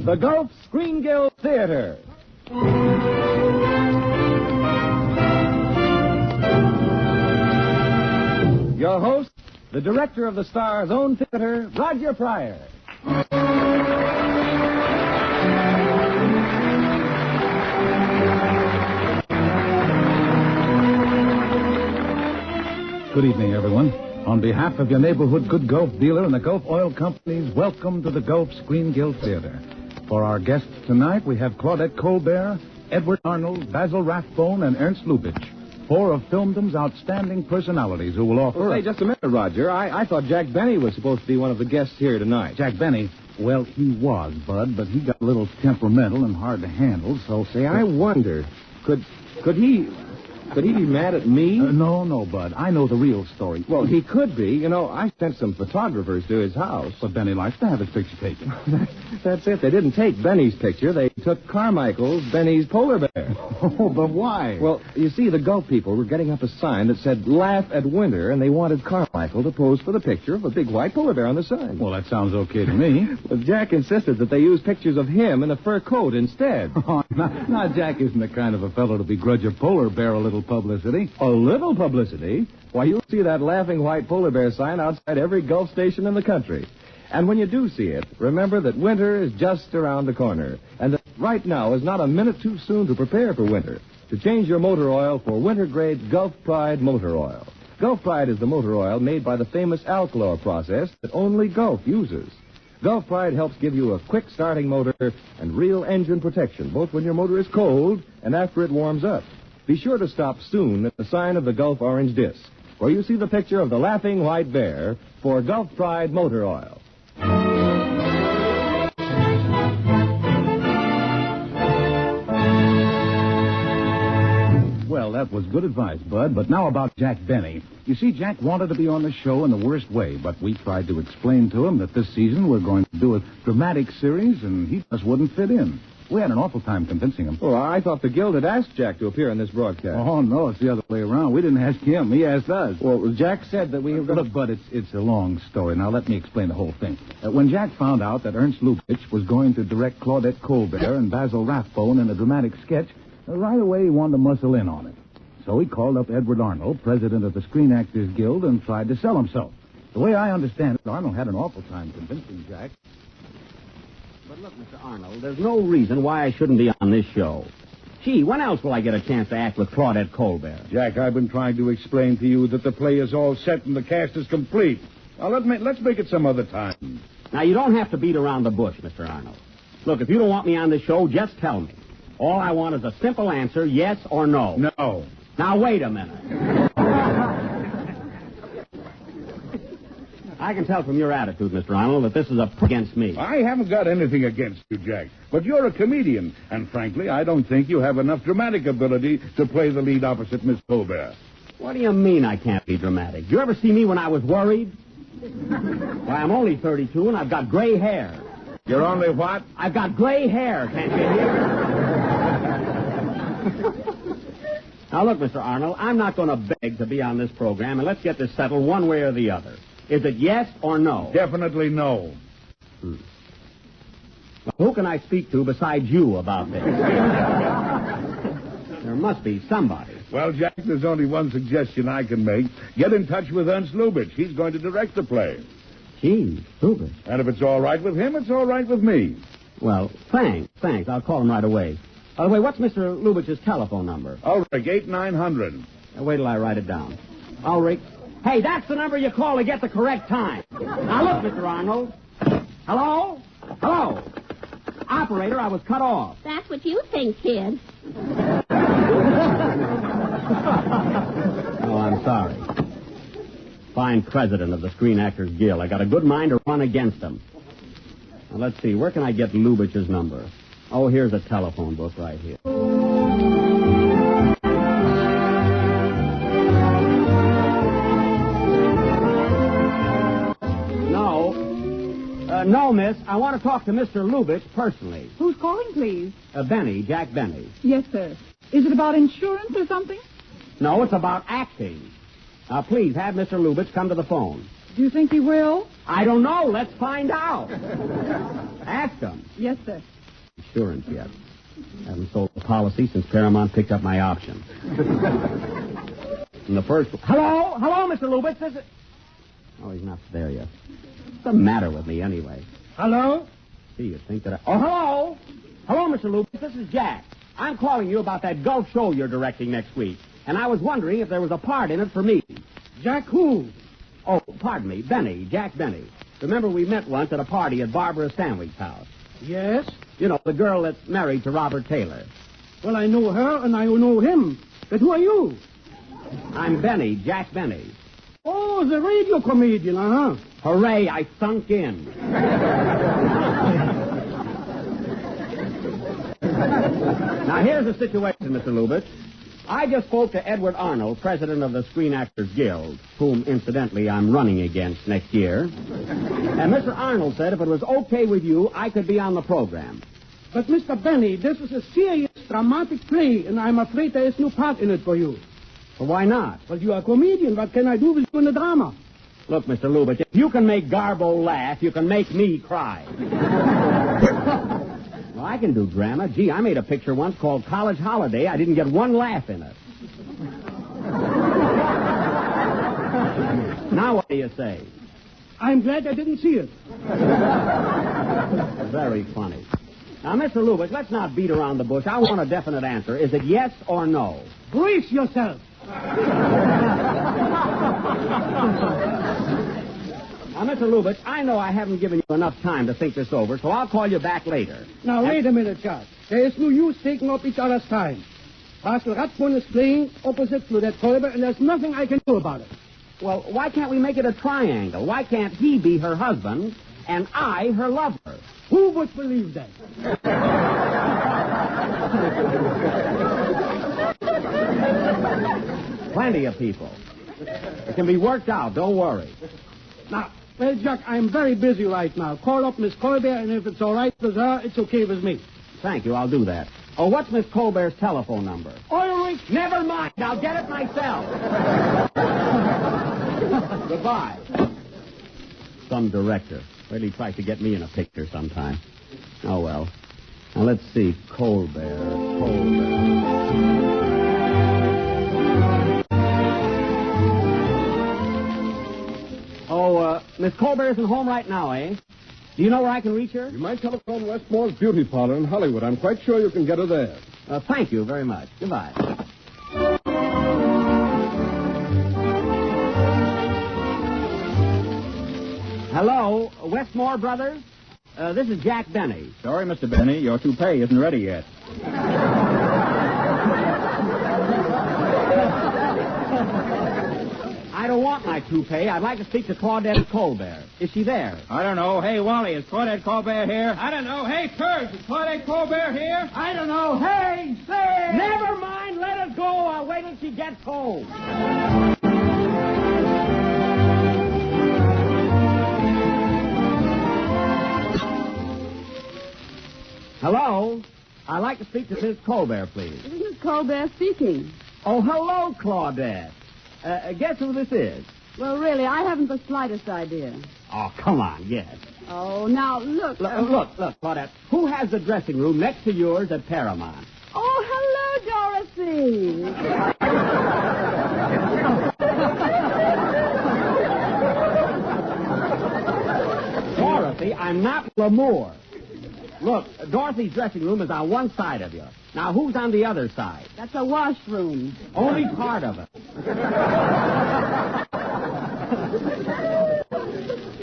the Gulf Screen Guild Theater. Your host, the director of the Star's own theater, Roger Pryor. Good evening, everyone. On behalf of your neighborhood good Gulf dealer and the Gulf Oil Companies, welcome to the Gulf Screen Guild Theater. For our guests tonight, we have Claudette Colbert, Edward Arnold, Basil Rathbone, and Ernst Lubitsch, four of filmdom's outstanding personalities who will offer... Well, say, just a minute, Roger. I thought Jack Benny was supposed to be one of the guests here tonight. Jack Benny? Well, he was, Bud, but he got a little temperamental and hard to handle, so... Say, I wonder, could he be mad at me? No, Bud. I know the real story. Well, he could be. You know, I sent some photographers to his house. But Benny likes to have his picture taken. That's it. They didn't take Benny's picture. They took Carmichael's, Benny's polar bear. Oh, but why? Well, you see, the Gulf people were getting up a sign that said, "Laugh at Winter," and they wanted Carmichael to pose for the picture of a big white polar bear on the sign. Well, that sounds okay to me. But Jack insisted that they use pictures of him in a fur coat instead. Oh, now, Jack isn't the kind of a fellow to begrudge a polar bear a little publicity. A little publicity? Why, you'll see that laughing white polar bear sign outside every Gulf station in the country. And when you do see it, remember that winter is just around the corner, and that right now is not a minute too soon to prepare for winter. To change your motor oil for winter-grade Gulf Pride motor oil. Gulf Pride is the motor oil made by the famous Alcalor process that only Gulf uses. Gulf Pride helps give you a quick-starting motor and real engine protection, both when your motor is cold and after it warms up. Be sure to stop soon at the sign of the Gulf Orange Disc, where you see the picture of the laughing white bear for Gulf Pride motor oil. Well, that was good advice, Bud, but now about Jack Benny. You see, Jack wanted to be on the show in the worst way, but we tried to explain to him that this season we're going to do a dramatic series, and he just wouldn't fit in. We had an awful time convincing him. Well, I thought the Guild had asked Jack to appear in this broadcast. Oh, no, it's the other way around. We didn't ask him. He asked us. Well, Jack said that we were going to... Look, Bud, it's a long story. Now, let me explain the whole thing. When Jack found out that Ernst Lubitsch was going to direct Claudette Colbert and Basil Rathbone in a dramatic sketch, right away he wanted to muscle in on it. So he called up Edward Arnold, president of the Screen Actors Guild, and tried to sell himself. The way I understand it, Arnold had an awful time convincing Jack. But look, Mr. Arnold, there's no reason why I shouldn't be on this show. Gee, when else will I get a chance to act with Claudette Colbert? Jack, I've been trying to explain to you that the play is all set and the cast is complete. Now, let's make it some other time. Now, you don't have to beat around the bush, Mr. Arnold. Look, if you don't want me on this show, just tell me. All I want is a simple answer, yes or no. No. Now, wait a minute. I can tell from your attitude, Mr. Arnold, that this is against me. I haven't got anything against you, Jack. But you're a comedian, and frankly, I don't think you have enough dramatic ability to play the lead opposite Miss Colbert. What do you mean I can't be dramatic? Did you ever see me when I was worried? Why, I'm only 32 and I've got gray hair. You're only what? I've got gray hair, can't you hear? Now, look, Mr. Arnold, I'm not going to beg to be on this program, and let's get this settled one way or the other. Is it yes or no? Definitely no. Well, who can I speak to besides you about this? There must be somebody. Well, Jack, there's only one suggestion I can make. Get in touch with Ernst Lubitsch. He's going to direct the play. Gee, Lubitsch. And if it's all right with him, it's all right with me. Well, thanks. I'll call him right away. By the way, what's Mr. Lubitsch's telephone number? Ulrich, 8900. Wait till I write it down. Ulrich. Hey, that's the number you call to get the correct time. Now, look, Mr. Arnold. Hello? Hello? Operator, I was cut off. That's what you think, kid. Oh, I'm sorry. Fine president of the Screen Actors Guild. I got a good mind to run against him. Now, let's see. Where can I get Lubitsch's number? Oh, here's a telephone book right here. No, miss. I want to talk to Mr. Lubitsch personally. Who's calling, please? Benny, Jack Benny. Yes, sir. Is it about insurance or something? No, it's about acting. Now, please have Mr. Lubitsch come to the phone. Do you think he will? I don't know. Let's find out. Ask him. Yes, sir. insurance yet. I haven't sold the policy since Paramount picked up my option. And the first... Hello, Mr. Lubitz. This is... Oh, he's not there yet. What's the matter with me, anyway? Hello? See, you'd think that I... Oh, hello! Hello, Mr. Lubitz. This is Jack. I'm calling you about that golf show you're directing next week. And I was wondering if there was a part in it for me. Jack who? Oh, pardon me, Benny, Jack Benny. Remember we met once at a party at Barbara Stanwyck's house? Yes? You know, the girl that's married to Robert Taylor. Well, I know her and I know him. But who are you? I'm Benny, Jack Benny. Oh, the radio comedian, uh-huh. Hooray, I sunk in. Now, here's the situation, Mr. Lubitz. I just spoke to Edward Arnold, president of the Screen Actors Guild, whom, incidentally, I'm running against next year. And Mr. Arnold said if it was okay with you, I could be on the program. But, Mr. Benny, this is a serious, dramatic play, and I'm afraid there is no part in it for you. Well, why not? Well, you are a comedian. What can I do with you in the drama? Look, Mr. Lubitz, if you can make Garbo laugh, you can make me cry. Well, I can do drama. Gee, I made a picture once called College Holiday. I didn't get one laugh in it. Now what do you say? I'm glad I didn't see it. Very funny. Now, Mr. Lubitz, let's not beat around the bush. I want a definite answer. Is it yes or no? Brace yourself. Now, Mr. Lubitz, I know I haven't given you enough time to think this over, so I'll call you back later. Now, wait a minute, Jack. There is no use taking up each other's time. Pascal Rathbun is playing opposite Claudette Colbert, and there's nothing I can do about it. Well, why can't we make it a triangle? Why can't he be her husband and I her lover? Who would believe that? Plenty of people. It can be worked out, don't worry. Now, well, Jack, I'm very busy right now. Call up Miss Colbert, and if it's all right with her, it's okay with me. Thank you, I'll do that. Oh, what's Miss Colbert's telephone number? Ulrich. Never mind, I'll get it myself. Goodbye. Some director. Really tries to get me in a picture sometime. Oh, well. Now, let's see. Colbert. Oh, Miss Colbert isn't home right now, eh? Do you know where I can reach her? You might telephone Westmore's Beauty Parlor in Hollywood. I'm quite sure you can get her there. Thank you very much. Goodbye. Hello, Westmore Brothers? This is Jack Benny. Sorry, Mr. Benny, your toupee isn't ready yet. I don't want my toupee. I'd like to speak to Claudette Colbert. Is she there? I don't know. Hey, Wally, is Claudette Colbert here? I don't know. Hey, Kurz, is Claudette Colbert here? I don't know. Hey, say! Never mind. Let us go. I'll wait till she gets home. Hello? I'd like to speak to Miss Colbert, please. This is Colbert speaking. Oh, hello, Claudette. Guess who this is? Well, really, I haven't the slightest idea. Oh, come on, yes. Oh, now, look. Look, Claudette. Who has the dressing room next to yours at Paramount? Oh, hello, Dorothy. Dorothy, I'm not Lamour. Look, Dorothy's dressing room is on one side of you. Now, who's on the other side? That's a washroom. Only part of it.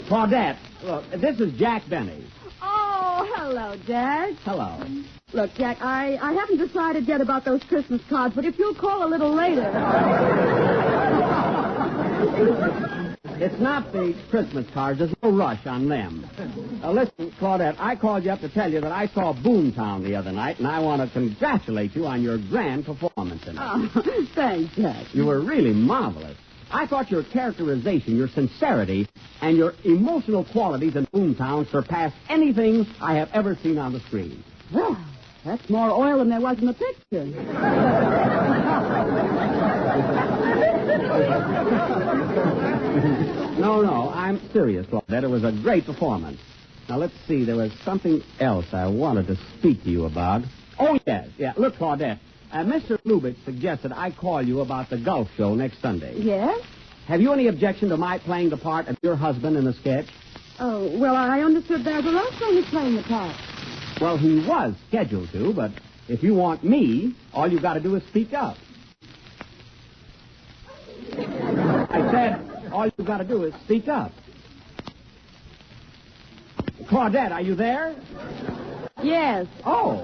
Claudette, look, this is Jack Benny. Oh, hello, Jack. Hello. Look, Jack, I haven't decided yet about those Christmas cards, but if you'll call a little later... It's not the Christmas cards. There's no rush on them. Listen, Claudette, I called you up to tell you that I saw Boomtown the other night, and I want to congratulate you on your grand performance in it. Oh, thanks, Jack. You were really marvelous. I thought your characterization, your sincerity, and your emotional qualities in Boomtown surpassed anything I have ever seen on the screen. Well, that's more oil than there was in the picture. No, I'm serious, Claudette. It was a great performance. Now, let's see. There was something else I wanted to speak to you about. Oh, yes. Yeah. Look, Claudette. Mr. Lubitsch suggested I call you about the golf show next Sunday. Yes? Have you any objection to my playing the part of your husband in the sketch? Oh, well, I understood Basil Rathbone was playing the part. Well, he was scheduled to, but if you want me, all you've got to do is speak up. I said, all you've got to do is speak up. Claudette, are you there? Yes. Oh.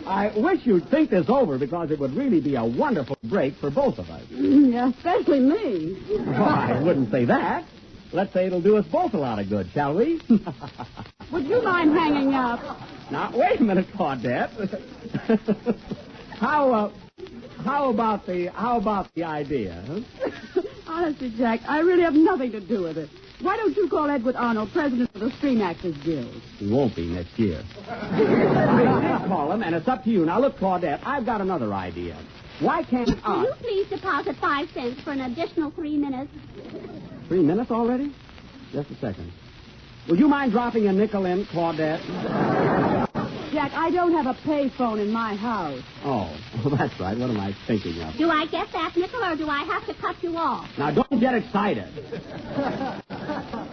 I wish you'd think this over because it would really be a wonderful break for both of us. Especially me. Well, I wouldn't say that. Let's say it'll do us both a lot of good, shall we? Would you mind hanging up? Now, wait a minute, Claudette. How about the idea, huh? Honestly, Jack, I really have nothing to do with it. Why don't you call Edward Arnold president of the Screen Actors Guild? He won't be next year. I did call him, and it's up to you. Now, look, Claudette, I've got another idea. Why can't Will I... you please deposit 5 cents for an additional 3 minutes? 3 minutes already? Just a second. Would you mind dropping a nickel in, Claudette? Jack, I don't have a pay phone in my house. Oh, well, that's right. What am I thinking of? Do I get that nickel or do I have to cut you off? Now, don't get excited.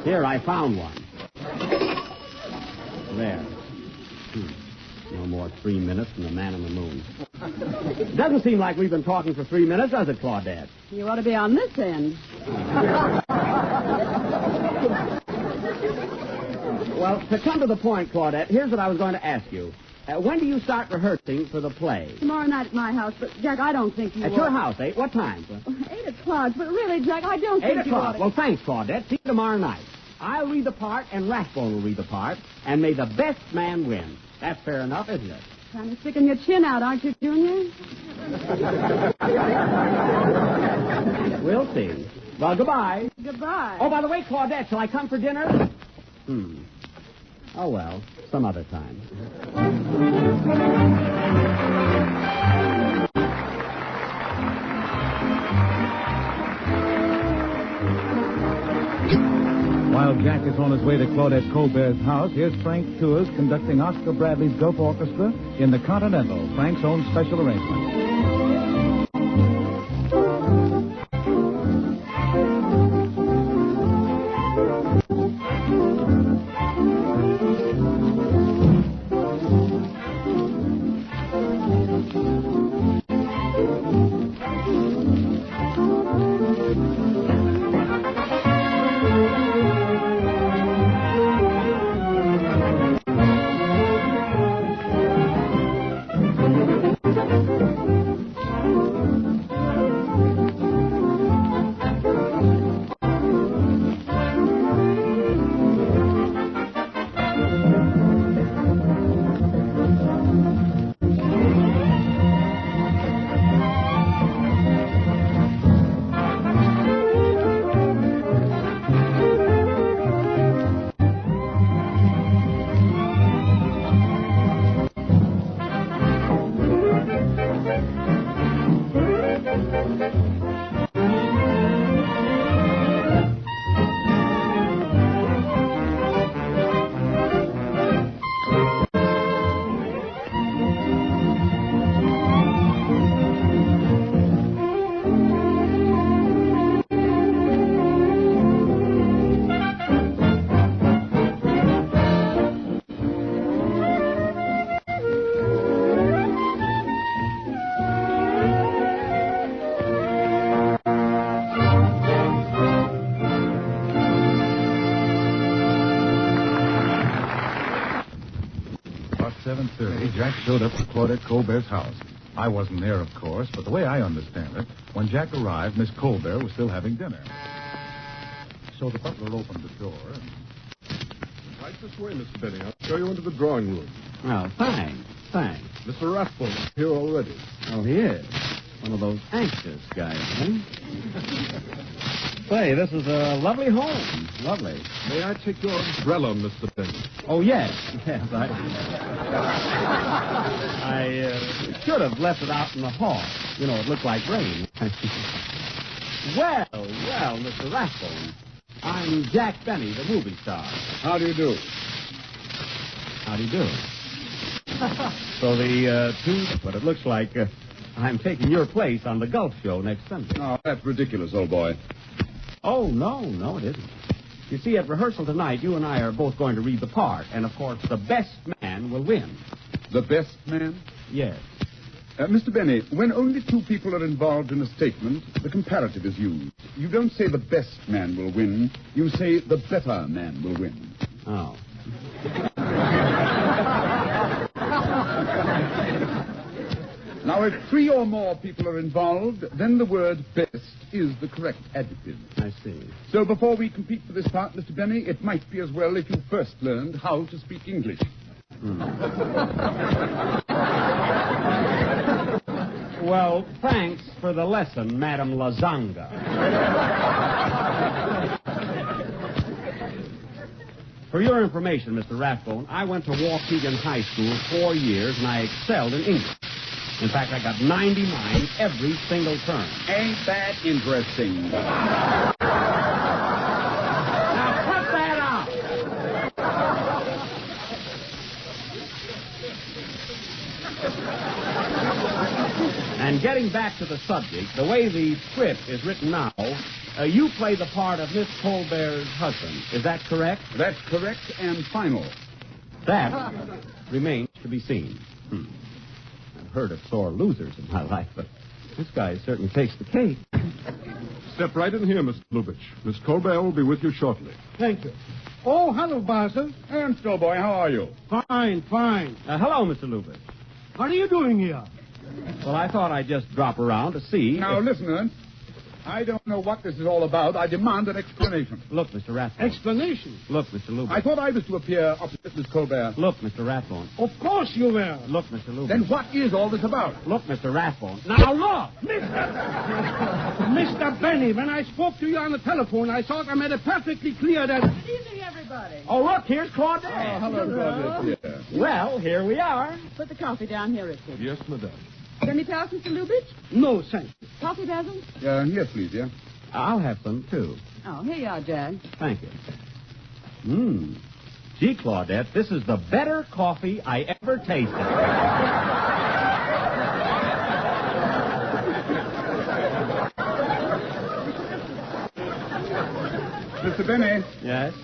Here, I found one. There. No more 3 minutes from the man in the moon. Doesn't seem like we've been talking for 3 minutes, does it, Claudette? You ought to be on this end. Well, to come to the point, Claudette, here's what I was going to ask you. When do you start rehearsing for the play? Tomorrow night at my house, but, Jack, I don't think you At your house, 8? What time? 8 o'clock, but really, Jack, I don't 8 think you ought o'clock. to... Well, thanks, Claudette. See you tomorrow night. I'll read the part, and Rathbone will read the part, and may the best man win. That's fair enough, isn't it? Kind of sticking your chin out, aren't you, Junior? We'll see. Well, goodbye. Goodbye. Oh, by the way, Claudette, shall I come for dinner? Oh, well, some other time. While Jack is on his way to Claudette Colbert's house, here's Frank Tours conducting Oscar Bradley's Gulf Orchestra in the Continental, Frank's own special arrangement. About 7:30, Jack showed up at Claudette Colbert's house. I wasn't there, of course, but the way I understand it, when Jack arrived, Miss Colbert was still having dinner. So the butler opened the door and... Right this way, Mr. Benny. I'll show you into the drawing room. Oh, thanks. Mr. Rathbone is here already. Oh, he is. One of those anxious guys, huh? Say, this is a lovely home. Lovely. May I take your umbrella, Mr. Benny? Oh, yes. Yes, I should have left it out in the hall. You know, it looked like rain. Well, Mr. Rathbone. I'm Jack Benny, the movie star. How do you do? How do you do? So the but it looks like I'm taking your place on the golf show next Sunday. Oh, that's ridiculous, old boy. Oh, no, it isn't. You see, at rehearsal tonight, you and I are both going to read the part, and of course, the best man will win. The best man? Yes. Mr. Benny, when only two people are involved in a statement, the comparative is used. You don't say the best man will win. You say the better man will win. Oh. Now, if three or more people are involved, then the word best is the correct adjective. I see. So before we compete for this part, Mr. Benny, it might be as well if you first learned how to speak English. Well, thanks for the lesson, Madam Lazanga. For your information, Mr. Rathbone, I went to Waukegan High School 4 years, and I excelled in English. In fact, I got 99 every single term. Ain't that interesting? Now, cut that out! And getting back to the subject, the way the script is written now, you play the part of Miss Colbert's husband. Is that correct? That's correct and final. That remains to be seen. I've heard of sore losers in my life, but this guy certainly takes the cake. Step right in here, Mr. Lubitsch. Miss Colbert will be with you shortly. Thank you. Oh, hello, Basil. Ernst, old boy, how are you? Fine. Hello, Mr. Lubitsch. What are you doing here? Well, I thought I'd just drop around to see. Now, listen, Ernst. I don't know what this is all about. I demand an explanation. Look, Mr. Rathbone. Explanation? Look, Mr. Lubitsch. I thought I was to appear opposite Miss Colbert. Look, Mr. Rathbone. Of course you were. Look, Mr. Lubitsch. Then what is all this about? Look, Mr. Rathbone. Now, look! Mr. Benny, when I spoke to you on the telephone, I thought I made it perfectly clear that... Good evening, everybody. Oh, look, here's Claudette. Oh, hello, Claudette. Yeah. Well, here we are. Put the coffee down here, Richard. Yes, madame. Any pass, Mr. Lubitsch? No, thanks. Coffee, Basil? Yes, please, yeah. I'll have some, too. Oh, here you are, Jack. Thank you. Gee, Claudette, this is the better coffee I ever tasted. Mr. Benny, Yes?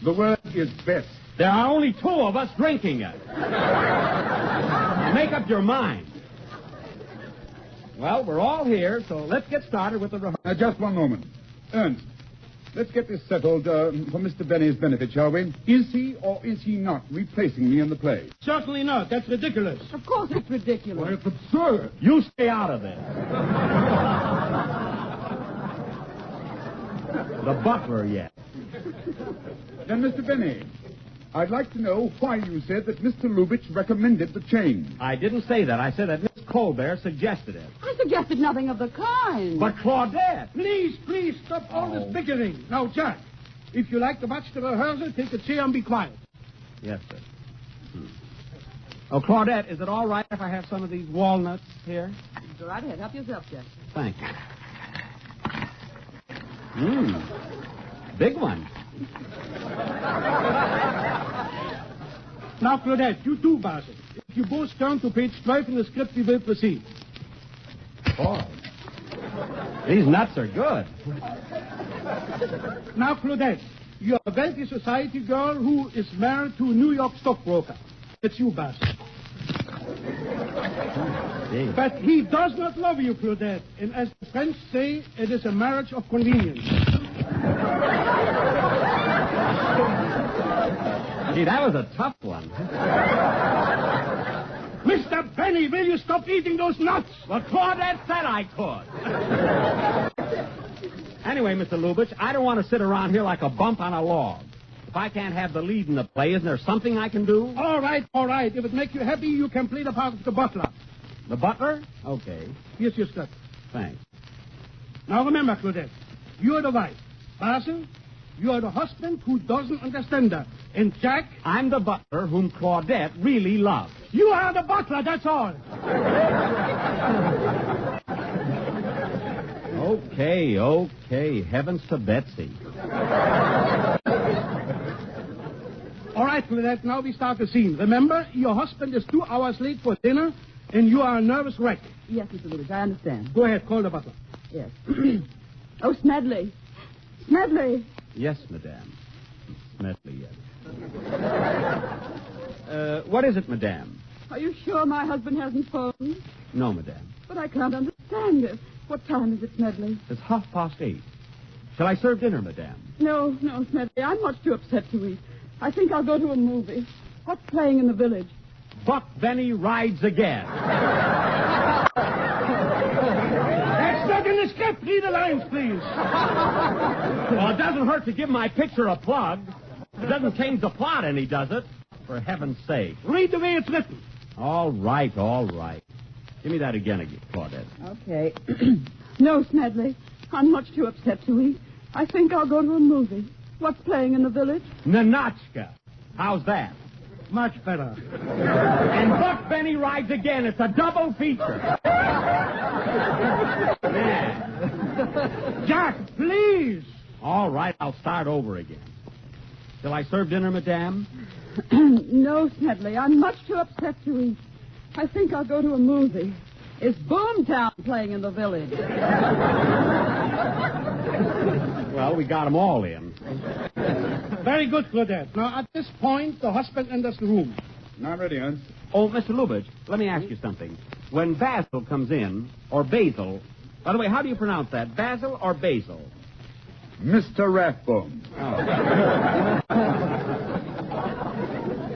the word is best. There are only two of us drinking it. Make up your mind. Well, we're all here, so let's get started with the rehearsal. Just one moment. Ernst, let's get this settled for Mr. Benny's benefit, shall we? Is he or is he not replacing me in the play? Certainly not. That's ridiculous. Of course it's ridiculous. Well, it's absurd. You stay out of this. The butler yet. Then, Mr. Benny, I'd like to know why you said that Mr. Lubitsch recommended the change. I didn't say that. I said that Miss Colbert suggested it. I suggested nothing of the kind. But Claudette... Please, stop all this bickering. Now, Jack, if you like to watch the rehearsal, take a chair and be quiet. Yes, sir. Oh, Claudette, is it all right if I have some of these walnuts here? Go right ahead. Help yourself, Jack. Thank you. Big one. Now, Claudette, you too, Basil. If you both turn to page 12 in the script, we will proceed. Boy. These nuts are good. Now, Claudette, you're a wealthy society girl who is married to a New York stockbroker. It's you, Basil. Gee. But he does not love you, Claudette. And as the French say, it is a marriage of convenience. Gee, that was a tough one. Mr. Benny, will you stop eating those nuts? Well, Claudette said I could. Anyway, Mr. Lubitsch, I don't want to sit around here like a bump on a log. If I can't have the lead in the play, isn't there something I can do? All right. If it makes you happy, you can play the part of the butler. The butler? Okay. Here's your script. Thanks. Now remember, Claudette, you're the wife. Basil, you're the husband who doesn't understand her. And Jack... I'm the butler whom Claudette really loves. You are the butler, that's all. Okay. Heavens to Betsy. All right, Claudette, now we start the scene. Remember, your husband is 2 hours late for dinner, and you are a nervous wreck. Yes, Mr. Lewis, I understand. Go ahead, call the butler. Yes. Oh, Smedley. Smedley. Yes, madame. Smedley, yes. What is it, madame? Are you sure my husband hasn't phoned? No, madame. But I can't understand it. What time is it, Smedley? It's 8:30. Shall I serve dinner, madame? No, Smedley. I'm much too upset to eat. I think I'll go to a movie. What's playing in the village? Buck Benny Rides Again. That's not in the script. Read the lines, please. Well, it doesn't hurt to give my picture a plug. It doesn't change the plot any, does it? For heaven's sake. Read the way it's written. All right. Give me that again, Claudette. Okay. No, Smedley. I'm much too upset to eat. I think I'll go to a movie. What's playing in the village? Nanotchka. How's that? Much better. And Buck Benny Rides Again. It's a double feature. Yeah. Jack, please. All right, I'll start over again. Shall I serve dinner, madame? No, Smedley. I'm much too upset to eat. I think I'll go to a movie. Is Boomtown playing in the village? Well, we got them all in. Very good, Claudette. Now, at this point, the husband enters the room. Now ready, Ernst. Oh, Mr. Lubitsch, let me ask you something. When Basil comes in, or Basil... By the way, how do you pronounce that? Basil or Basil? Mr. Rathbone.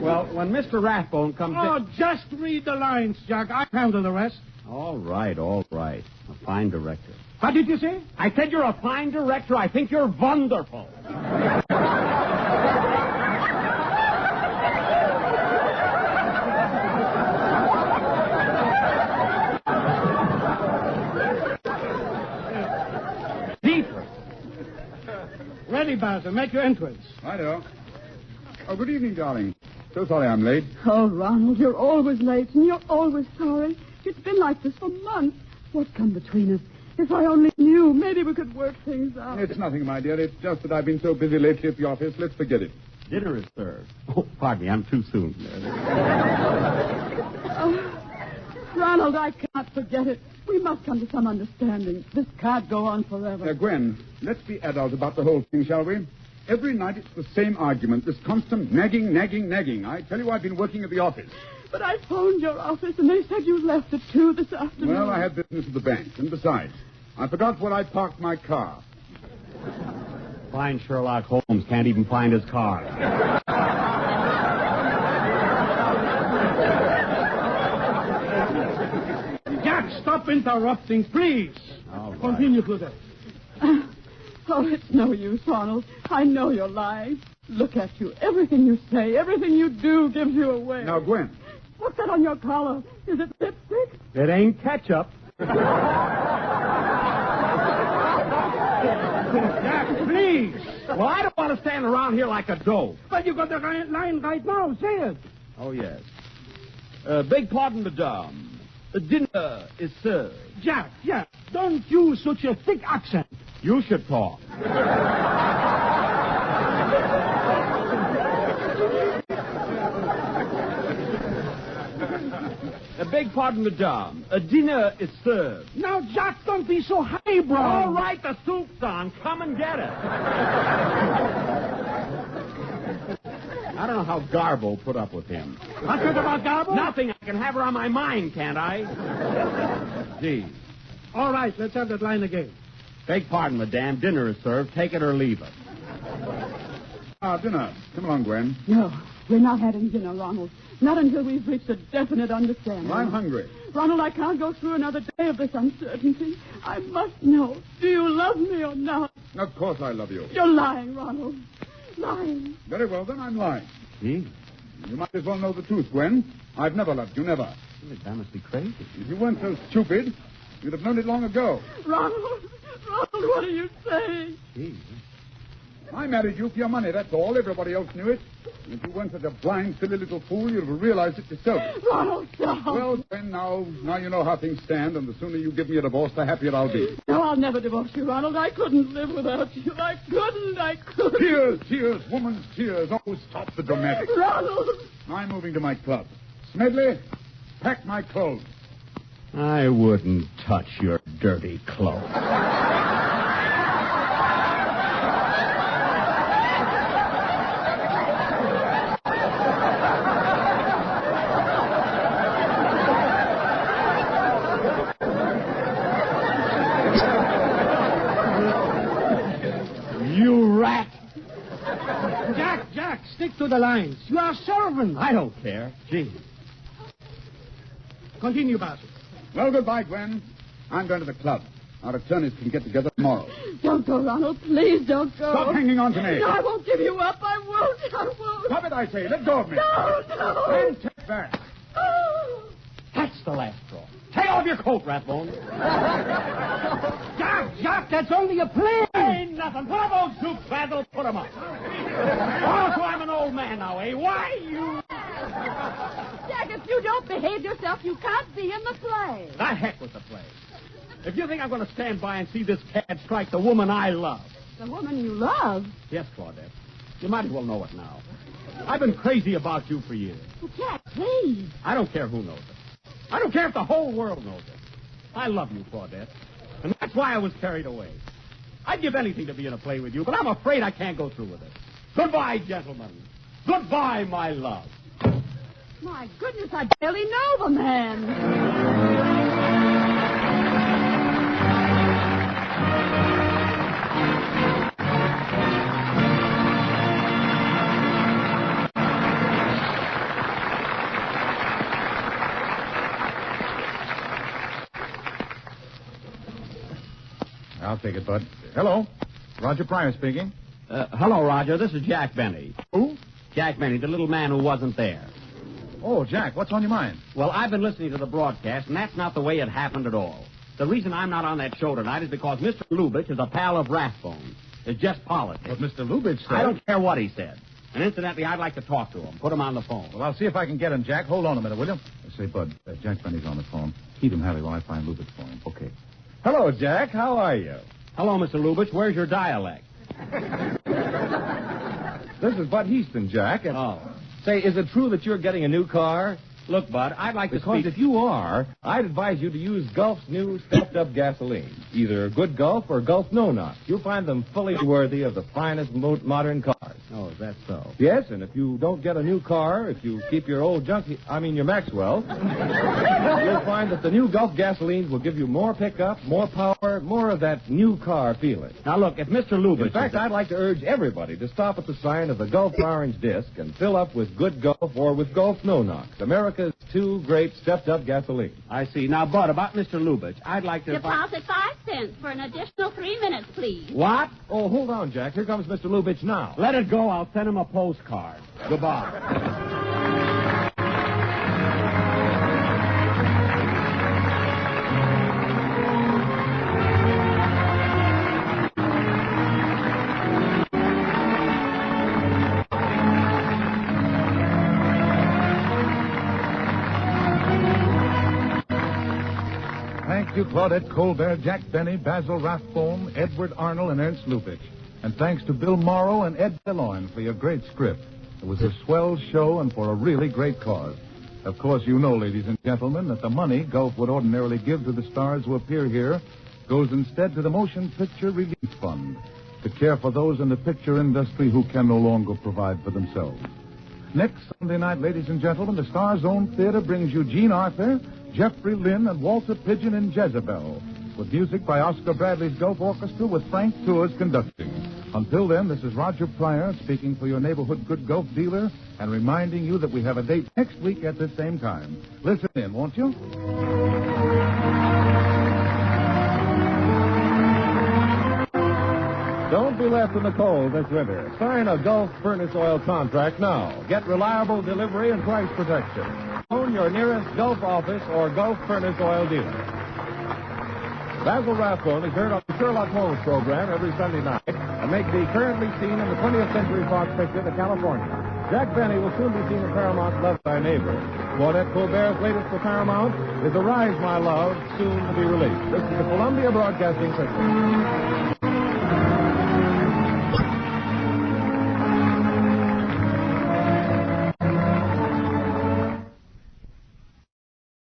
Well, when Mr. Rathbone comes in... Just read the lines, Jack. I'll handle the rest. All right. A fine director. What did you say? I said you're a fine director. I think you're wonderful. Deeper. Ready, Basil. Make your entrance. Righto. Oh, good evening, darling. So sorry I'm late. Oh, Ronald, you're always late, and you're always sorry. It's been like this for months. What's come between us? If I only knew, maybe we could work things out. It's nothing, my dear. It's just that I've been so busy lately at the office. Let's forget it. Dinner is served. Oh, pardon me, I'm too soon. Ronald, I can't forget it. We must come to some understanding. This can't go on forever. Gwen, let's be adult about the whole thing, shall we? Every night it's the same argument, this constant nagging. I tell you, I've been working at the office. But I phoned your office, and they said you left at 2 this afternoon. Well, I had business at the bank. And besides, I forgot where I parked my car. Fine Sherlock Holmes can't even find his car. Jack, stop interrupting, please. All right. Continue, Claudette. Oh, it's no use, Ronald. I know you're lying. Look at you. Everything you say, everything you do gives you away. Now, Gwen. What's that on your collar? Is it lipstick? It ain't ketchup. Jack, please. Well, I don't want to stand around here like a dope. But you got the line right now. Say it. Oh, yes. Beg pardon, madame. Dinner is served. Jack, don't use such a thick accent. You should talk. Beg pardon, madame. Dinner is served. Now, Jack, don't be so highbrow. All right, the soup's on. Come and get it. I don't know how Garbo put up with him. What's it about Garbo? Nothing. I can have her on my mind, can't I? Gee. All right, let's have that line again. Beg pardon, madame. Dinner is served. Take it or leave it. Dinner. Come along, Gwen. No, we're not having dinner, Ronald. Not until we've reached a definite understanding. Well, I'm hungry. Ronald, I can't go through another day of this uncertainty. I must know. Do you love me or not? Of course I love you. You're lying, Ronald. Lying. Very well, then I'm lying. Gee. You might as well know the truth, Gwen. I've never loved you, never. That must be crazy. If you weren't so stupid, you'd have known it long ago. Ronald, what are you saying? Gee. I married you for your money, that's all. Everybody else knew it. And if you weren't such a blind, silly little fool, you'd have realized it yourself. Ronald, stop. Well, then, now you know how things stand, and the sooner you give me a divorce, the happier I'll be. No, I'll never divorce you, Ronald. I couldn't live without you. I couldn't. Tears, woman's tears. Oh, stop the dramatics. Ronald! I'm moving to my club. Smedley, pack my clothes. I wouldn't touch your dirty clothes. You rat! Jack, stick to the lines. You are servant. I don't care. Gee. Continue, Basil. Well, goodbye, Gwen. I'm going to the club. Our attorneys can get together tomorrow. Don't go, Ronald. Please don't go. Stop hanging on to me. No, I won't give you up. I won't. Stop it, I say. Let go of me. No. Then take back. Oh. That's the last straw. Take off your coat, Rathbone. Jack, that's only a play. Ain't nothing. Put up those suits, Basil. Put them up. Oh, so I'm an old man now, eh? Why, you... Jack, if you don't behave yourself, you can't be in the play. The heck with the play. If you think I'm going to stand by and see this cad strike the woman I love. The woman you love? Yes, Claudette. You might as well know it now. I've been crazy about you for years. Well, Jack, please. I don't care who knows it. I don't care if the whole world knows it. I love you, Claudette. And that's why I was carried away. I'd give anything to be in a play with you, but I'm afraid I can't go through with it. Goodbye, gentlemen. Goodbye, my love. My goodness, I barely know the man. I'll take it, Bud. Hello. Roger Pryor speaking. Hello, Roger. This is Jack Benny. Who? Jack Benny, the little man who wasn't there. Oh, Jack, what's on your mind? Well, I've been listening to the broadcast, and that's not the way it happened at all. The reason I'm not on that show tonight is because Mr. Lubitsch is a pal of Rathbone. It's just politics. What Mr. Lubitsch said. I don't care what he said. And incidentally, I'd like to talk to him. Put him on the phone. Well, I'll see if I can get him, Jack. Hold on a minute, will you? Say, Bud, Jack Benny's on the phone. Keep him happy while I find Lubitsch for him. Okay. Hello, Jack. How are you? Hello, Mr. Lubitsch. Where's your dialect? This is Bud Heaston, Jack. And Oh. say, is it true that you're getting a new car? Look, Bud, I'd like to Because speak... if you are, I'd advise you to use Gulf's new stepped-up gasoline. Either Good Gulf or Gulf No-Knock. You'll find them fully worthy of the finest modern cars. Oh, is that so? Yes, and if you don't get a new car, if you keep your old your Maxwell, you'll find that the new Gulf gasolines will give you more pickup, more power, more of that new car feeling. Now, look, if Mr. Lubitsch... In fact, I'd like to urge everybody to stop at the sign of the Gulf Orange Disc and fill up with Good Gulf or with Gulf No-Knock, America's two great stepped-up gasolines. I see. Now, Bud, about Mr. Lubitsch, I'd like to... Deposit 5 cents for an additional 3 minutes, please. What? Oh, hold on, Jack. Here comes Mr. Lubitsch now. Let it go. I'll send him a postcard. Goodbye. Thank you, Claudette Colbert, Jack Benny, Basil Rathbone, Edward Arnold, and Ernst Lubitsch. And thanks to Bill Morrow and Ed DeLoyne for your great script. It was a swell show and for a really great cause. Of course, you know, ladies and gentlemen, that the money Gulf would ordinarily give to the stars who appear here goes instead to the Motion Picture Relief Fund to care for those in the picture industry who can no longer provide for themselves. Next Sunday night, ladies and gentlemen, the Star's Own Theater brings you Gene Arthur, Jeffrey Lynn, and Walter Pidgeon in Jezebel, with music by Oscar Bradley's Gulf Orchestra with Frank Tours conducting. Until then, this is Roger Pryor speaking for your neighborhood Good Gulf dealer and reminding you that we have a date next week at the same time. Listen in, won't you? Don't be left in the cold this winter. Sign a Gulf Furnace Oil contract now. Get reliable delivery and price protection. Phone your nearest Gulf office or Gulf Furnace Oil dealer. Basil Rathbone is heard on the Sherlock Holmes program every Sunday night and may be currently seen in the 20th Century Fox picture, The California. Jack Benny will soon be seen in Paramount's Love Thy Neighbor. Claudette Colbert's latest for Paramount is Arise, My Love, soon to be released. This is the Columbia Broadcasting System.